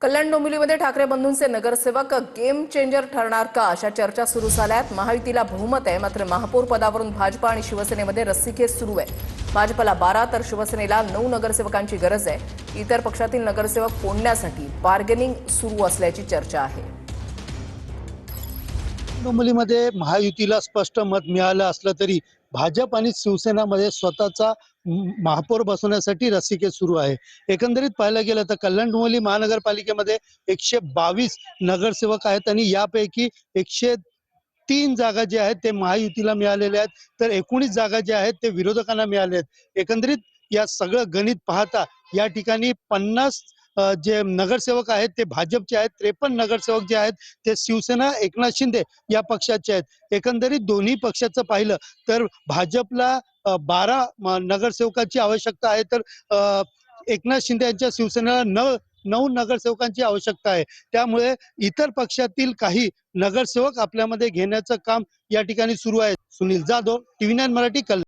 कल्याण डोंबिवलीमध्ये ठाकरे बंधूंचे नगरसेवक game changer ठरणार का अशा चर्चा सुरू झाल्यात। महायुतीला बहुमत आहे, मात्र महापौर पदावरून भाजपा आणि शिवसेनेमध्ये रस्सीखेच सुरू आहे। भाजपला 12 तर शिवसेनेला 9 नगरसेवकांची गरज आहे। इतर पक्षातील नगरसेवक फोडण्यासाठी बार्गेनिंग सुरू असल्याची चर्चा आहे। डोंबिवलीमध्ये महायुतीला स्पष्ट मत मिळालं असलं तरी भाजप आणि शिवसेनामध्ये स्वतःचा महापौर बसवण्यासाठी रस्सीखेच सुरू आहे। एकंदरीत पाहायला गेलं तर कल्याण डोंबिवली महानगरपालिकेमध्ये 122 नगरसेवक आहेत आणि यापैकी 103 जागा जे आहेत ते महायुतीला मिळालेल्या आहेत, तर 19 जागा ज्या आहेत ते विरोधकांना मिळाल्या आहेत। एकंदरीत या सगळं गणित पाहता या ठिकाणी 50 जे नगरसेवक आहेत ते भाजपचे आहेत, 53 नगरसेवक जे आहेत ते शिवसेना एकनाथ शिंदे या पक्षाचे आहेत। एकंदरीत दोन्ही पक्षाचं पाहिलं तर भाजपला 12 नगरसेवकांची आवश्यकता आहे, तर एकनाथ शिंदे यांच्या शिवसेनेला 9 नगरसेवकांची आवश्यकता आहे। त्यामुळे इतर पक्षातील काही नगरसेवक आपल्यामध्ये घेण्याचं काम या ठिकाणी सुरू आहे। सुनील जाधव, TV9 मराठी, कल्याण।